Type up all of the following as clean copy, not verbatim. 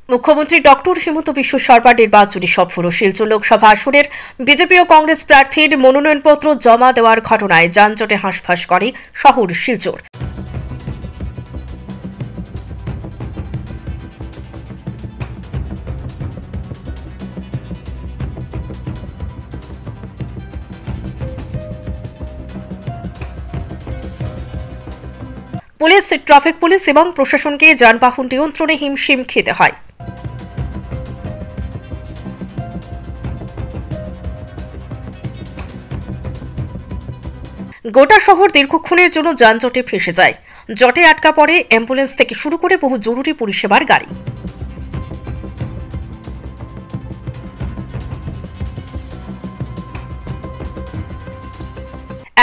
মুখ্যমন্ত্রী ডক্টর হিমন্ত বিশ্ব শর্মা নির্বাচনী সফর ও শিলচর লোকসভা আসনের বিজেপি ও কংগ্রেস প্রার্থীর মনোনয়নপত্র জমা দেওয়ার ঘটনায় যানজটে হাঁসফাঁস করে শহর শিলচর। পুলিশ, ট্রাফিক পুলিশ এবং প্রশাসনকে যানবাহন নিয়ন্ত্রণে হিমশিম খেতে হয়। গোটা শহর দীর্ঘক্ষণের জন্য যানজটে ফেঁসে যায়। জটে আটকা পড়ে অ্যাম্বুলেন্স থেকে শুরু করে বহু জরুরি পরিষেবার গাড়ি।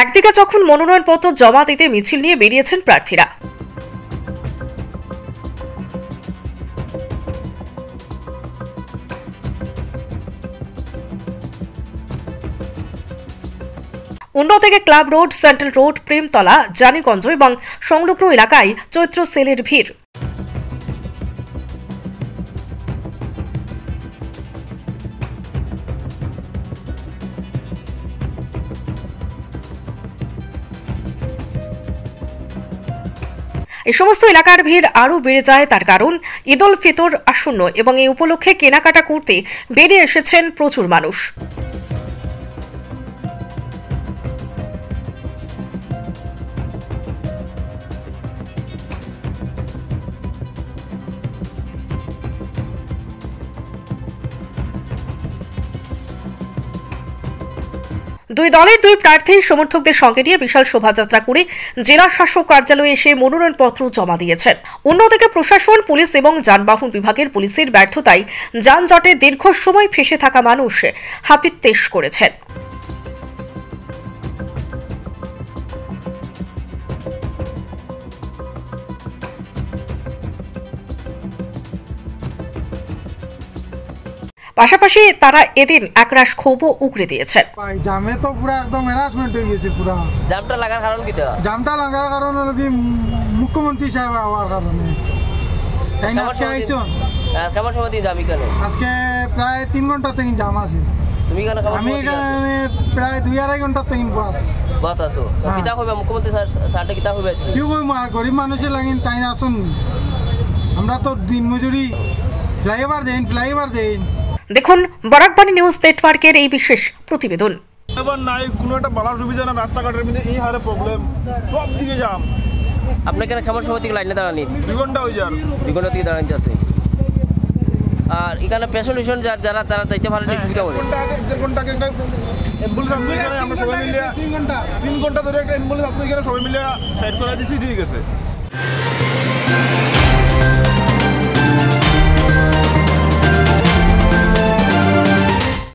একদিকে যখন মনোনয়নপত্র জমা দিতে মিছিল নিয়ে বেরিয়েছেন প্রার্থীরা, অন্যদিকে club road, central road, Premtala, Janiganj এবং সংলগ্ন এলাকায় চৈত্র সেলের ভিড়। এই সমস্ত এলাকার ভিড় আরও বেড়ে যায়, তার কারণ ঈদ উল ফিতর আসন্ন এবং এই উপলক্ষে কেনাকাটা করতে বেরিয়ে এসেছেন প্রচুর মানুষ। দুই দলের দুই প্রার্থী সমর্থকদের সঙ্গে নিয়ে বিশাল শোভাযাত্রা করে জেলা শাসক কার্যালয়ে এসে মনোনয়নপত্র জমা দিয়েছেন। অন্যদিকে প্রশাসন, পুলিশ এবং যানবাহন বিভাগের পুলিশের ব্যর্থতায় যানজটে দীর্ঘ সময় ফেঁসে থাকা মানুষ হাপিত্যেশ করেছেন। পাশাপাশি তারা এদিন একরাশ ক্ষোভও উগরে দিয়েছেন। জামে তো পুরো একদম হ্যারাসমেন্ট হয়ে গেছে। পুরো জামটা লাগার কারণ কি? জামটা লাগার কারণ হলো কি মুখ্যমন্ত্রী সাহেব হওয়ার কারণে। তাই না? আজকে আইসন কেমন সময় দিয়ে যাবি কেন? আজকে প্রায় 3 ঘন্টা থেকে জাম আছে। তুমি কেন? আমি এখানে প্রায় 2-2.5 ঘন্টা থেকে বাত আছো। কিতা হবে মুখ্যমন্ত্রী স্যারটা কিতা হবে? কি কই মার গরিব মানুষের লাগিন তাই না আসুন। আমরা তো দিন মজুরি ফ্লাইওভার দেন। দেখুন বরাকবাণী নিউজ নেটওয়ার্কের এই বিশেষ প্রতিবেদন। এবার নাই কোনো একটা বালার সুবিধা না, রাস্তাঘাটের মধ্যে এই হারে প্রবলেম, সব দিকে জাম। আপনি কেন কেমন সময় থেকে লাইনে দাঁড়ানি? 2 ঘন্টা হয়ে যার। 2 ঘন্টা থেকে দাঁড়াতে আছে। আর এখানে পেশেন্ট যারা তারা যাইতে পারে সুবিধা হবে। 1 ঘন্টা আগে একটা অ্যাম্বুলেন্স আপনি এখানে আমরা সবাই মিলে 3 ঘন্টা ধরে একটা অ্যাম্বুলেন্স আপনি এখানে সবাই মিলে সাইড করে দিছি দিয়ে গেছে।